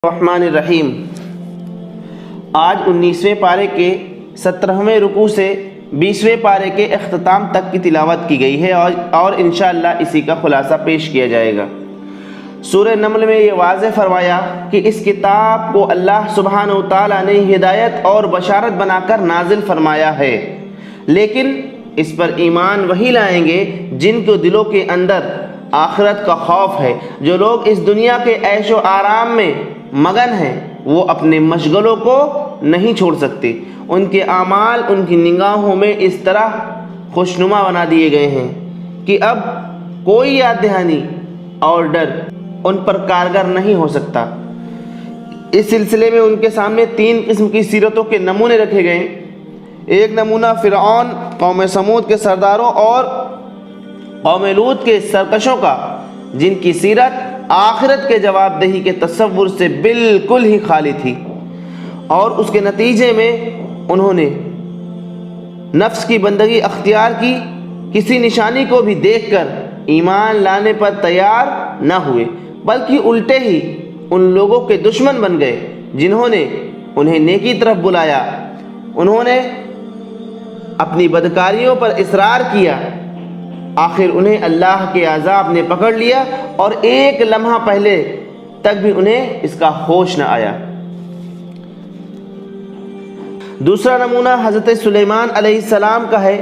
الرحمن الرحیم۔ آج 19ویں پارے کے 17ویں رکوع سے 20ویں پارے کے اختتام تک کی تلاوت کی گئی ہے اور انشاءاللہ اسی کا خلاصہ پیش کیا جائے گا۔ سورہ نمل میں یہ واضح فرمایا کہ اس کتاب کو اللہ سبحانہ و تعالیٰ نے ہدایت اور بشارت بنا کر نازل فرمایا ہے، لیکن اس پر ایمان وہی لائیں گے جن کے دلوں کے اندر آخرت کا خوف ہے۔ جو لوگ اس دنیا کے عیش و آرام میں مگن ہیں وہ اپنے مشغلوں کو نہیں چھوڑ سکتے۔ ان کے اعمال ان کی نگاہوں میں اس طرح خوشنما بنا دیے گئے ہیں کہ اب کوئی یاد دہانی اور ڈر ان پر کارگر نہیں ہو سکتا۔ اس سلسلے میں ان کے سامنے 3 قسم کی سیرتوں کے نمونے رکھے گئے۔ ایک نمونہ فرعون، قوم سمود کے سرداروں اور قوم لوط کے سرکشوں کا، جن کی سیرت آخرت کے جواب دہی کے تصور سے بالکل ہی خالی تھی، اور اس کے نتیجے میں انہوں نے نفس کی بندگی اختیار کی، کسی نشانی کو بھی دیکھ کر ایمان لانے پر تیار نہ ہوئے، بلکہ الٹے ہی ان لوگوں کے دشمن بن گئے جنہوں نے انہیں نیکی طرف بلایا۔ انہوں نے اپنی بدکاریوں پر اصرار کیا، آخر انہیں اللہ کے عذاب نے پکڑ لیا اور ایک لمحہ پہلے تک بھی انہیں اس کا ہوش نہ آیا۔ دوسرا نمونہ حضرت سلیمان علیہ السلام کا ہے،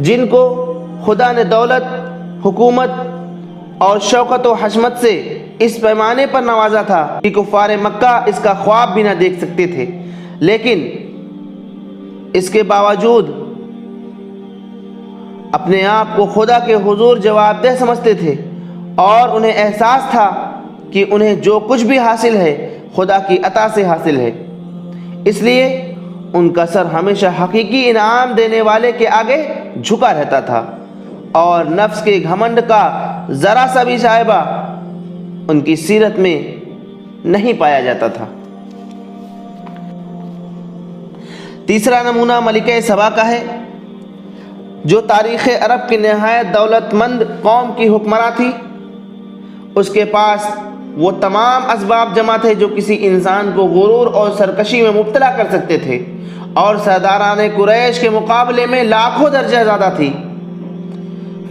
جن کو خدا نے دولت، حکومت اور شوکت و حشمت سے اس پیمانے پر نوازا تھا کہ کفار مکہ اس کا خواب بھی نہ دیکھ سکتے تھے، لیکن اس کے باوجود اپنے آپ کو خدا کے حضور جواب دہ سمجھتے تھے، اور انہیں احساس تھا کہ انہیں جو کچھ بھی حاصل ہے خدا کی عطا سے حاصل ہے، اس لیے ان کا سر ہمیشہ حقیقی انعام دینے والے کے آگے جھکا رہتا تھا، اور نفس کے گھمنڈ کا ذرا سا بھی شائبہ ان کی سیرت میں نہیں پایا جاتا تھا۔ تیسرا نمونہ ملکہ سبا کا ہے، جو تاریخ عرب کی نہایت دولت مند قوم کی حکمراں تھی۔ اس کے پاس وہ تمام اسباب جمع تھے جو کسی انسان کو غرور اور سرکشی میں مبتلا کر سکتے تھے، اور سرداران قریش کے مقابلے میں لاکھوں درجہ زیادہ تھی۔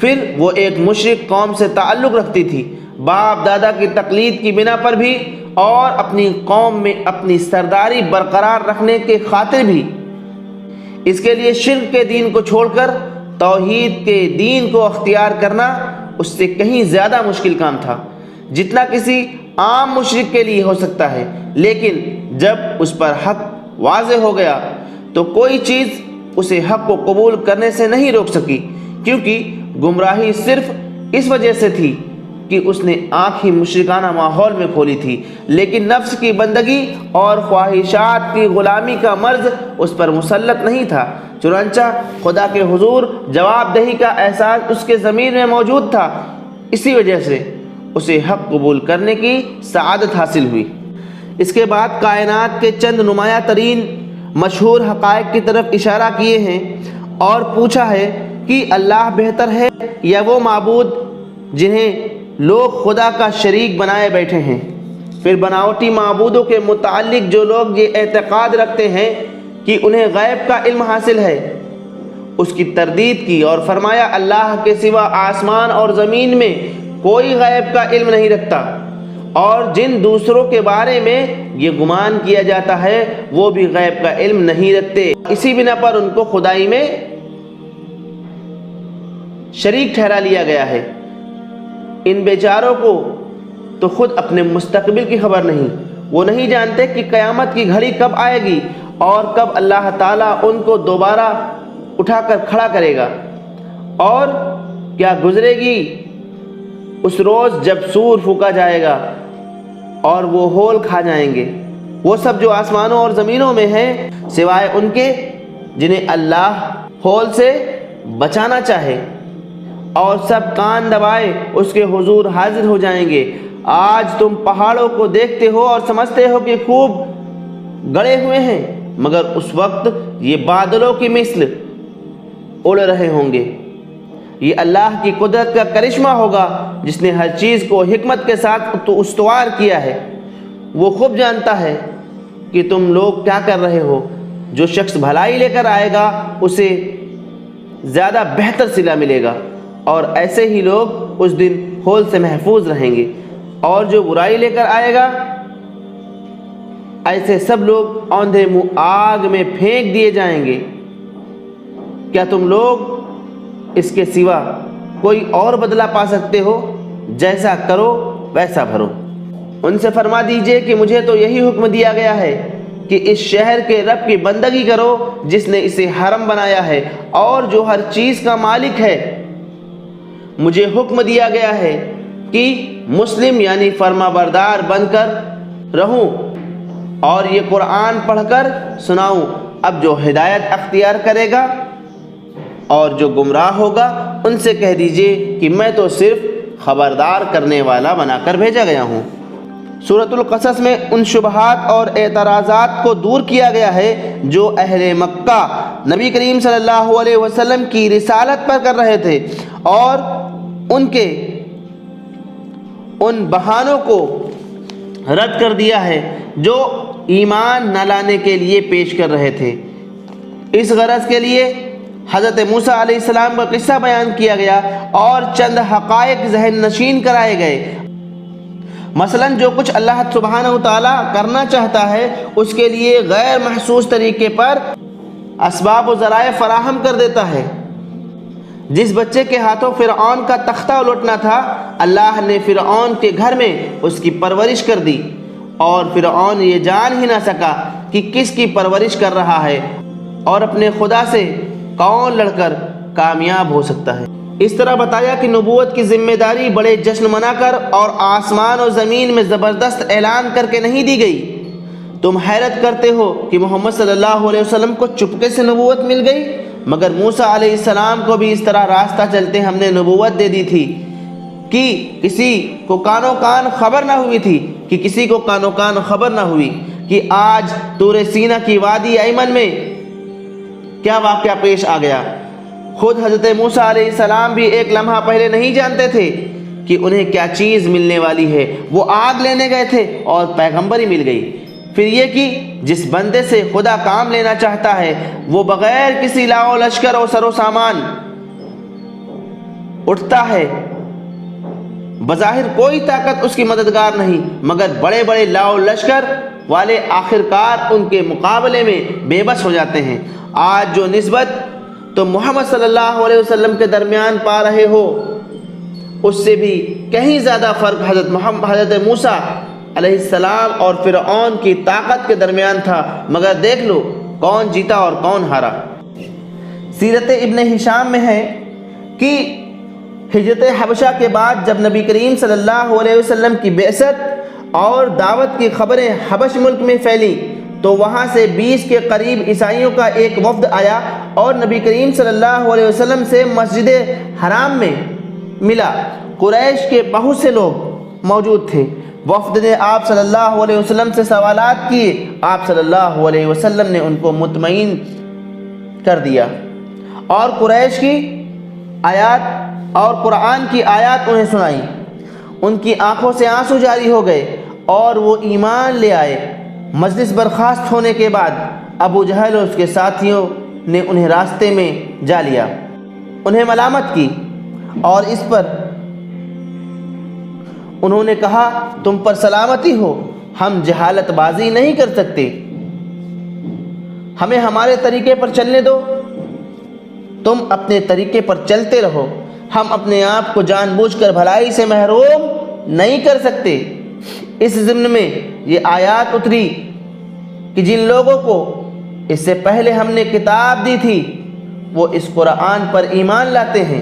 پھر وہ ایک مشرک قوم سے تعلق رکھتی تھی، باپ دادا کی تقلید کی بنا پر بھی، اور اپنی قوم میں اپنی سرداری برقرار رکھنے کے خاطر بھی۔ اس کے لیے شرک کے دین کو چھوڑ کر توحید کے دین کو اختیار کرنا اس سے کہیں زیادہ مشکل کام تھا، جتنا کسی عام مشرک کے لیے ہو سکتا ہے۔ لیکن جب اس پر حق واضح ہو گیا تو کوئی چیز اسے حق کو قبول کرنے سے نہیں روک سکی، کیونکہ گمراہی صرف اس وجہ سے تھی کہ اس نے آنکھ ہی مشرکانہ ماحول میں کھولی تھی، لیکن نفس کی بندگی اور خواہشات کی غلامی کا مرض اس پر مسلط نہیں تھا۔ چنانچہ خدا کے حضور جواب دہی کا احساس اس کے ضمیر میں موجود تھا، اسی وجہ سے اسے حق قبول کرنے کی سعادت حاصل ہوئی۔ اس کے بعد کائنات کے چند نمایاں ترین مشہور حقائق کی طرف اشارہ کیے ہیں، اور پوچھا ہے کہ اللہ بہتر ہے یا وہ معبود جنہیں لوگ خدا کا شریک بنائے بیٹھے ہیں۔ پھر بناوٹی معبودوں کے متعلق جو لوگ یہ اعتقاد رکھتے ہیں کہ انہیں غیب کا علم حاصل ہے، اس کی تردید کی اور فرمایا اللہ کے سوا آسمان اور زمین میں کوئی غیب کا علم نہیں رکھتا، اور جن دوسروں کے بارے میں یہ گمان کیا جاتا ہے وہ بھی غیب کا علم نہیں رکھتے، اسی بنا پر ان کو خدائی میں شریک ٹھہرا لیا گیا ہے۔ ان بیچاروں کو تو خود اپنے مستقبل کی خبر نہیں، وہ نہیں جانتے کہ قیامت کی گھڑی کب آئے گی اور کب اللہ تعالیٰ ان کو دوبارہ اٹھا کر کھڑا کرے گا، اور کیا گزرے گی اس روز جب سور پھونکا جائے گا اور وہ ہول کھا جائیں گے۔ وہ سب جو آسمانوں اور زمینوں میں ہیں سوائے ان کے جنہیں اللہ ہول سے بچانا چاہے، اور سب کان دبائے اس کے حضور حاضر ہو جائیں گے۔ آج تم پہاڑوں کو دیکھتے ہو اور سمجھتے ہو کہ خوب گڑے ہوئے ہیں، مگر اس وقت یہ بادلوں کی مثل اڑ رہے ہوں گے۔ یہ اللہ کی قدرت کا کرشمہ ہوگا جس نے ہر چیز کو حکمت کے ساتھ استوار کیا ہے۔ وہ خوب جانتا ہے کہ تم لوگ کیا کر رہے ہو۔ جو شخص بھلائی لے کر آئے گا اسے زیادہ بہتر صلہ ملے گا، اور ایسے ہی لوگ اس دن ہول سے محفوظ رہیں گے، اور جو برائی لے کر آئے گا ایسے سب لوگ اوندھے منہ آگ میں پھینک دیے جائیں گے۔ کیا تم لوگ اس کے سوا کوئی اور بدلہ پا سکتے ہو؟ جیسا کرو ویسا بھرو۔ ان سے فرما دیجئے کہ مجھے تو یہی حکم دیا گیا ہے کہ اس شہر کے رب کی بندگی کرو جس نے اسے حرم بنایا ہے اور جو ہر چیز کا مالک ہے۔ مجھے حکم دیا گیا ہے کہ مسلم یعنی فرما بردار بن کر رہوں اور یہ قرآن پڑھ کر سناؤں۔ اب جو ہدایت اختیار کرے گا اور جو گمراہ ہوگا ان سے کہہ دیجئے کہ میں تو صرف خبردار کرنے والا بنا کر بھیجا گیا ہوں۔ سورۃ القصص میں ان شبہات اور اعتراضات کو دور کیا گیا ہے جو اہل مکہ نبی کریم صلی اللہ علیہ وسلم کی رسالت پر کر رہے تھے، اور ان کے ان بہانوں کو رد کر دیا ہے جو ایمان نہ لانے کے لیے پیش کر رہے تھے۔ اس غرض کے لیے حضرت موسیٰ علیہ السلام کا قصہ بیان کیا گیا اور چند حقائق ذہن نشین کرائے گئے۔ مثلا جو کچھ اللہ سبحانہ وتعالیٰ کرنا چاہتا ہے اس کے لیے غیر محسوس طریقے پر اسباب و ذرائع فراہم کر دیتا ہے۔ جس بچے کے ہاتھوں فرعون کا تختہ الٹنا تھا، اللہ نے فرعون کے گھر میں اس کی پرورش کر دی، اور فرعون یہ جان ہی نہ سکا کہ کس کی پرورش کر رہا ہے اور اپنے خدا سے کون لڑ کر کامیاب ہو سکتا ہے۔ اس طرح بتایا کہ نبوت کی ذمہ داری بڑے جشن منا کر اور آسمان و زمین میں زبردست اعلان کر کے نہیں دی گئی۔ تم حیرت کرتے ہو کہ محمد صلی اللہ علیہ وسلم کو چپکے سے نبوت مل گئی، مگر موسیٰ علیہ السلام کو بھی اس طرح راستہ چلتے ہم نے نبوت دے دی تھی کہ کسی کو کانوں کان خبر نہ ہوئی تھی کہ آج طور سینہ کی وادی ایمن میں کیا واقعہ پیش آ گیا۔ خود حضرت موسیٰ علیہ السلام بھی ایک لمحہ پہلے نہیں جانتے تھے کہ انہیں کیا چیز ملنے والی ہے۔ وہ آگ لینے گئے تھے اور پیغمبری مل گئی۔ پھر یہ کہ جس بندے سے خدا کام لینا چاہتا ہے وہ بغیر کسی لاؤ لشکر اور سر و سامان اٹھتا ہے۔ بظاہر کوئی طاقت اس کی مددگار نہیں، مگر بڑے بڑے لاؤ لشکر والے آخرکار ان کے مقابلے میں بے بس ہو جاتے ہیں۔ آج جو نسبت تم محمد صلی اللہ علیہ وسلم کے درمیان پا رہے ہو اس سے بھی کہیں زیادہ فرق حضرت موسیٰ علیہ السلام اور فرعون کی طاقت کے درمیان تھا، مگر دیکھ لو کون جیتا اور کون ہارا۔ سیرت ابن ہشام میں ہے کہ ہجرت حبشہ کے بعد جب نبی کریم صلی اللہ علیہ وسلم کی بعثت اور دعوت کی خبریں حبش ملک میں پھیلی تو وہاں سے 20 کے قریب عیسائیوں کا ایک وفد آیا اور نبی کریم صلی اللہ علیہ وسلم سے مسجد حرام میں ملا۔ قریش کے بہت سے لوگ موجود تھے۔ وفد نے آپ صلی اللہ علیہ وسلم سے سوالات کیے۔ آپ صلی اللہ علیہ وسلم نے ان کو مطمئن کر دیا اور قریش کی آیات اور قرآن کی آیات انہیں سنائی۔ ان کی آنکھوں سے آنسو جاری ہو گئے اور وہ ایمان لے آئے۔ مجلس برخاست ہونے کے بعد ابو جہل اور اس کے ساتھیوں نے انہیں راستے میں جا لیا، انہیں ملامت کی اور اس پر انہوں نے کہا تم پر سلامتی ہو، ہم جہالت بازی نہیں کر سکتے، ہمیں ہمارے طریقے پر چلنے دو، تم اپنے طریقے پر چلتے رہو، ہم اپنے آپ کو جان بوجھ کر بھلائی سے محروم نہیں کر سکتے۔ اس ضمن میں یہ آیات اتری کہ جن لوگوں کو اس سے پہلے ہم نے کتاب دی تھی وہ اس قرآن پر ایمان لاتے ہیں،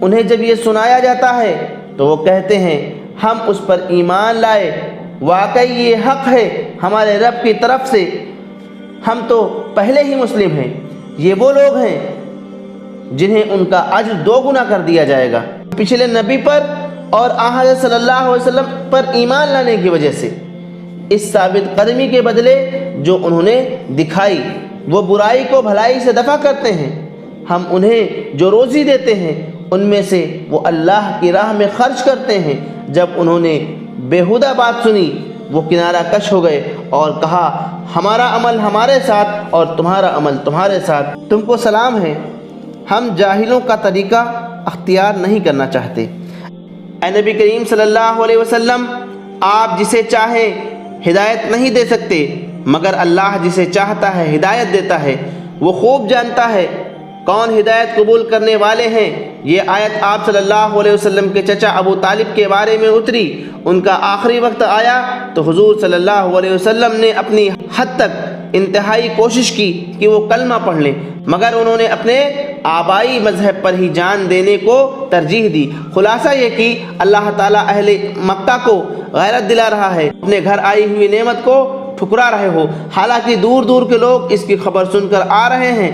انہیں جب یہ سنایا جاتا ہے تو وہ کہتے ہیں ہم اس پر ایمان لائے، واقعی یہ حق ہے ہمارے رب کی طرف سے، ہم تو پہلے ہی مسلم ہیں۔ یہ وہ لوگ ہیں جنہیں ان کا اجر 2 گنا کر دیا جائے گا پچھلے نبی پر اور حضرت صلی اللہ علیہ وسلم پر ایمان لانے کی وجہ سے۔ اس ثابت قدمی کے بدلے جو انہوں نے دکھائی وہ برائی کو بھلائی سے دفع کرتے ہیں۔ ہم انہیں جو روزی دیتے ہیں ان میں سے وہ اللہ کی راہ میں خرچ کرتے ہیں۔ جب انہوں نے بیہودہ بات سنی وہ کنارہ کش ہو گئے اور کہا ہمارا عمل ہمارے ساتھ اور تمہارا عمل تمہارے ساتھ، تم کو سلام ہے، ہم جاہلوں کا طریقہ اختیار نہیں کرنا چاہتے۔ اے نبی کریم صلی اللہ علیہ وسلم، آپ جسے چاہے ہدایت نہیں دے سکتے مگر اللہ جسے چاہتا ہے ہدایت دیتا ہے، وہ خوب جانتا ہے کون ہدایت قبول کرنے والے ہیں۔ یہ آیت آپ صلی اللہ علیہ وسلم کے چچا ابو طالب کے بارے میں اتری۔ ان کا آخری وقت آیا تو حضور صلی اللہ علیہ وسلم نے اپنی حد تک انتہائی کوشش کی کہ وہ کلمہ پڑھ لیں، مگر انہوں نے اپنے آبائی مذہب پر ہی جان دینے کو ترجیح دی۔ خلاصہ یہ کہ اللہ تعالیٰ اہل مکہ کو غیرت دلا رہا ہے، اپنے گھر آئی ہوئی نعمت کو ٹھکرا رہے ہو، حالانکہ دور دور کے لوگ اس کی خبر سن کر آ رہے ہیں،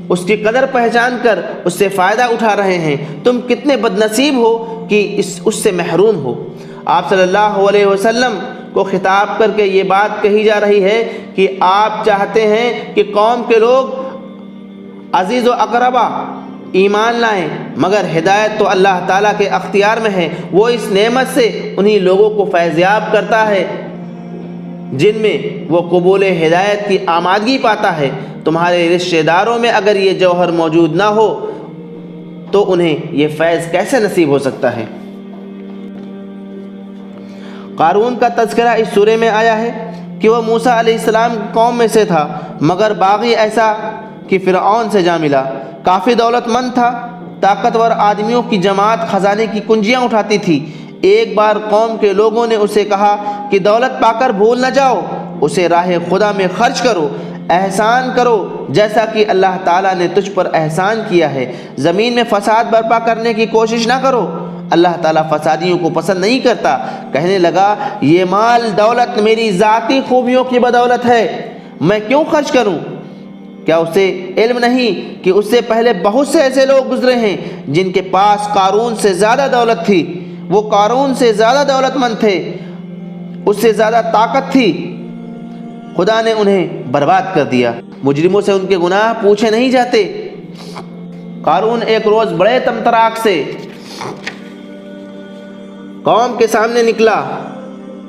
اس کی قدر پہچان کر اس سے فائدہ اٹھا رہے ہیں۔ تم کتنے بد نصیب ہو کہ اس سے محروم ہو۔ آپ صلی اللہ علیہ وسلم کو خطاب کر کے یہ بات کہی جا رہی ہے کہ آپ چاہتے ہیں کہ قوم کے لوگ عزیز و اقربا ایمان لائیں، مگر ہدایت تو اللہ تعالیٰ کے اختیار میں ہے۔ وہ اس نعمت سے انہی لوگوں کو فیضیاب کرتا ہے جن میں وہ قبول ہدایت کی آمادگی پاتا ہے۔ تمہارے رشتہ داروں میں اگر یہ جوہر موجود نہ ہو تو انہیں یہ فیض کیسے نصیب ہو سکتا ہے؟ قارون کا تذکرہ اس سورے میں آیا ہے کہ وہ موسیٰ علیہ السلام قوم میں سے تھا، مگر باغی ایسا کہ فرعون سے جا ملا۔ کافی دولت مند تھا، طاقتور آدمیوں کی جماعت خزانے کی کنجیاں اٹھاتی تھی۔ ایک بار قوم کے لوگوں نے اسے کہا کہ دولت پا کر بھول نہ جاؤ، اسے راہ خدا میں خرچ کرو، احسان کرو جیسا کہ اللہ تعالیٰ نے تجھ پر احسان کیا ہے، زمین میں فساد برپا کرنے کی کوشش نہ کرو، اللہ تعالیٰ فسادیوں کو پسند نہیں کرتا۔ کہنے لگا یہ مال دولت میری ذاتی خوبیوں کی بدولت ہے، میں کیوں خرچ کروں؟ کیا اسے علم نہیں کہ اس سے پہلے بہت سے ایسے لوگ گزرے ہیں جن کے پاس قارون سے زیادہ دولت تھی، وہ قارون سے زیادہ دولت مند تھے، اس سے زیادہ طاقت تھی، خدا نے انہیں برباد کر دیا۔ مجرموں سے ان کے گناہ پوچھے نہیں جاتے۔ قارون ایک روز بڑے طمطراق سے قوم کے سامنے نکلا۔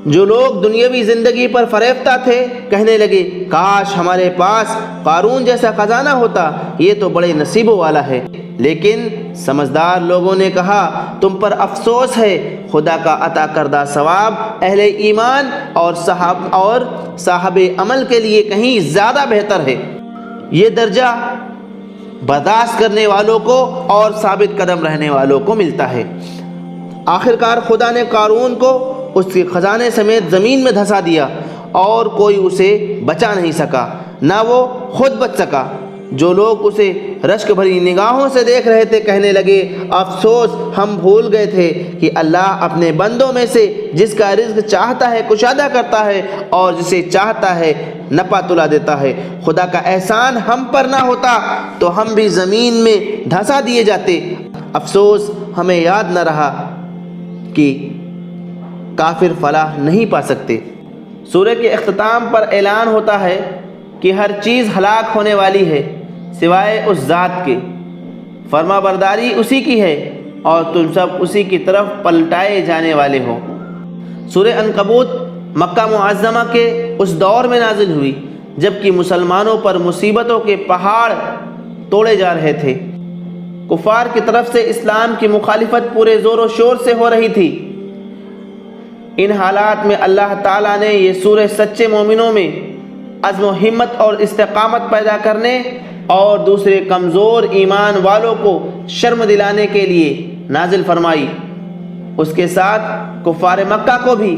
جو لوگ دنیاوی زندگی پر فریفتہ تھے کہنے لگے کاش ہمارے پاس قارون جیسا خزانہ ہوتا، یہ تو بڑے نصیبوں والا ہے۔ لیکن سمجھدار لوگوں نے کہا تم پر افسوس ہے، خدا کا عطا کردہ ثواب اہل ایمان اور صاحب عمل کے لیے کہیں زیادہ بہتر ہے۔ یہ درجہ برداشت کرنے والوں کو اور ثابت قدم رہنے والوں کو ملتا ہے۔ آخرکار خدا نے قارون کو اس کے خزانے سمیت زمین میں دھسا دیا اور کوئی اسے بچا نہیں سکا، نہ وہ خود بچ سکا۔ جو لوگ اسے رشک بھری نگاہوں سے دیکھ رہے تھے کہنے لگے افسوس، ہم بھول گئے تھے کہ اللہ اپنے بندوں میں سے جس کا رزق چاہتا ہے کشادہ کرتا ہے اور جسے چاہتا ہے نپا تلا دیتا ہے۔ خدا کا احسان ہم پر نہ ہوتا تو ہم بھی زمین میں دھسا دیے جاتے۔ افسوس ہمیں یاد نہ رہا کہ کافر فلاح نہیں پا سکتے۔ سورہ کے اختتام پر اعلان ہوتا ہے کہ ہر چیز ہلاک ہونے والی ہے سوائے اس ذات کے، فرما برداری اسی کی ہے اور تم سب اسی کی طرف پلٹائے جانے والے ہو۔ سورہ عنکبوت مکہ معظمہ کے اس دور میں نازل ہوئی جبکہ مسلمانوں پر مصیبتوں کے پہاڑ توڑے جا رہے تھے، کفار کی طرف سے اسلام کی مخالفت پورے زور و شور سے ہو رہی تھی۔ ان حالات میں اللہ تعالیٰ نے یہ سورہ سچے مومنوں میں عزم و ہمت اور استقامت پیدا کرنے اور دوسرے کمزور ایمان والوں کو شرم دلانے کے لیے نازل فرمائی۔ اس کے ساتھ کفار مکہ کو بھی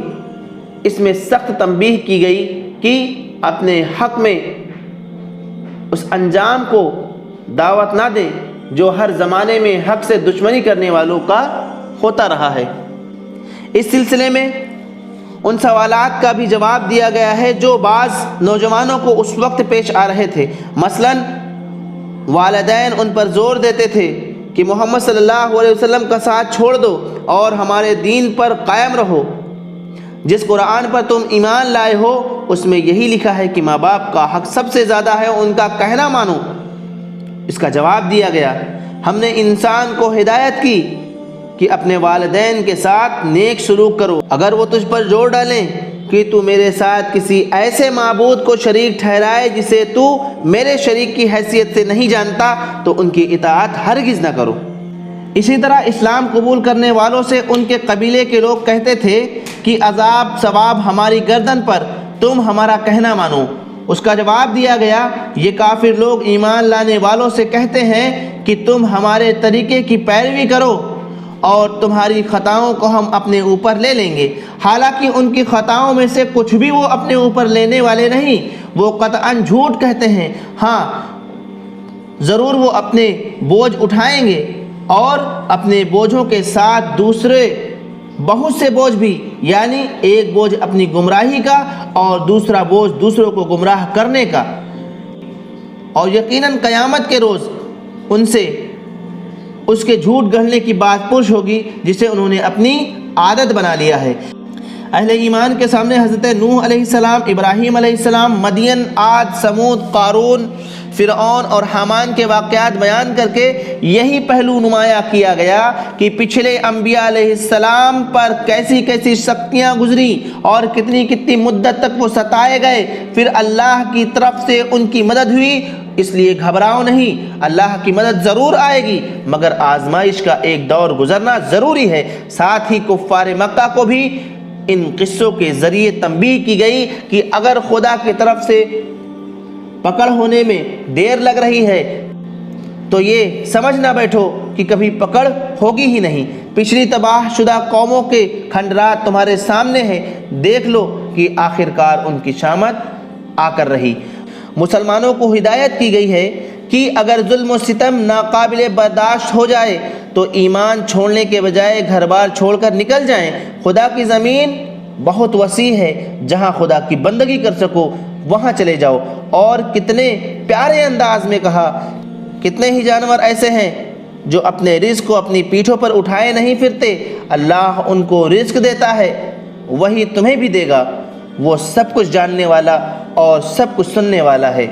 اس میں سخت تنبیہ کی گئی کہ اپنے حق میں اس انجام کو دعوت نہ دیں جو ہر زمانے میں حق سے دشمنی کرنے والوں کا ہوتا رہا ہے۔ اس سلسلے میں ان سوالات کا بھی جواب دیا گیا ہے جو بعض نوجوانوں کو اس وقت پیش آ رہے تھے۔ مثلا والدین ان پر زور دیتے تھے کہ محمد صلی اللہ علیہ وسلم کا ساتھ چھوڑ دو اور ہمارے دین پر قائم رہو۔ جس قرآن پر تم ایمان لائے ہو اس میں یہی لکھا ہے کہ ماں باپ کا حق سب سے زیادہ ہے، ان کا کہنا مانو۔ اس کا جواب دیا گیا ہم نے انسان کو ہدایت کی کہ اپنے والدین کے ساتھ نیک سلوک کرو۔ اگر وہ تجھ پر زور ڈالیں کہ تو میرے ساتھ کسی ایسے معبود کو شریک ٹھہرائے جسے تو میرے شریک کی حیثیت سے نہیں جانتا، تو ان کی اطاعت ہرگز نہ کرو۔ اسی طرح اسلام قبول کرنے والوں سے ان کے قبیلے کے لوگ کہتے تھے کہ عذاب ثواب ہماری گردن پر، تم ہمارا کہنا مانو۔ اس کا جواب دیا گیا، یہ کافر لوگ ایمان لانے والوں سے کہتے ہیں کہ تم ہمارے طریقے کی پیروی کرو اور تمہاری خطاؤں کو ہم اپنے اوپر لے لیں گے، حالانکہ ان کی خطاؤں میں سے کچھ بھی وہ اپنے اوپر لینے والے نہیں، وہ قطعاً جھوٹ کہتے ہیں۔ ہاں ضرور وہ اپنے بوجھ اٹھائیں گے اور اپنے بوجھوں کے ساتھ دوسرے بہت سے بوجھ بھی، یعنی ایک بوجھ اپنی گمراہی کا اور دوسرا بوجھ دوسروں کو گمراہ کرنے کا، اور یقیناً قیامت کے روز ان سے اس کے جھوٹ گڑھنے کی بات پرس ہوگی جسے انہوں نے اپنی عادت بنا لیا ہے۔ اہل ایمان کے سامنے حضرت نوح علیہ السلام، ابراہیم علیہ السلام، مدین، عاد، سمود، قارون، فرعون اور حامان کے واقعات بیان کر کے یہی پہلو نمایاں کیا گیا کہ پچھلے انبیاء علیہ السلام پر کیسی کیسی سختیاں گزری اور کتنی کتنی مدت تک وہ ستائے گئے، پھر اللہ کی طرف سے ان کی مدد ہوئی۔ اس لیے گھبراؤ نہیں، اللہ کی مدد ضرور آئے گی، مگر آزمائش کا ایک دور گزرنا ضروری ہے۔ ساتھ ہی کفار مکہ کو بھی ان قصوں کے ذریعے تنبیہ کی گئی کہ اگر خدا کی طرف سے پکڑ ہونے میں دیر لگ رہی ہے تو یہ سمجھ نہ بیٹھو کہ کبھی پکڑ ہوگی ہی نہیں۔ پچھلی تباہ شدہ قوموں کے کھنڈرات تمہارے سامنے ہیں، دیکھ لو کہ آخرکار ان کی شامت آ کر رہی۔ مسلمانوں کو ہدایت کی گئی ہے کہ اگر ظلم و ستم ناقابل برداشت ہو جائے تو ایمان چھوڑنے کے بجائے گھر بار چھوڑ کر نکل جائیں۔ خدا کی زمین بہت وسیع ہے، جہاں خدا کی بندگی کر سکو وہاں چلے جاؤ۔ اور کتنے پیارے انداز میں کہا، کتنے ہی جانور ایسے ہیں جو اپنے رزق کو اپنی پیٹھوں پر اٹھائے نہیں پھرتے، اللہ ان کو رزق دیتا ہے، وہی تمہیں بھی دے گا، وہ سب کچھ جاننے والا اور سب کچھ سننے والا ہے۔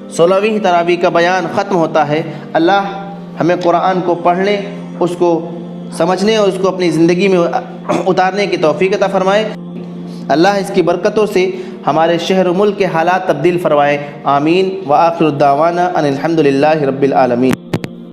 16ویں تراویح کا بیان ختم ہوتا ہے۔ اللہ ہمیں قرآن کو پڑھنے، اس کو سمجھنے اور اس کو اپنی زندگی میں اتارنے کی توفیق عطا فرمائے۔ اللہ اس کی برکتوں سے ہمارے شہر و ملک کے حالات تبدیل فرمائے۔ آمین۔ وآخر الدعوانا ان الحمد للہ رب العالمین۔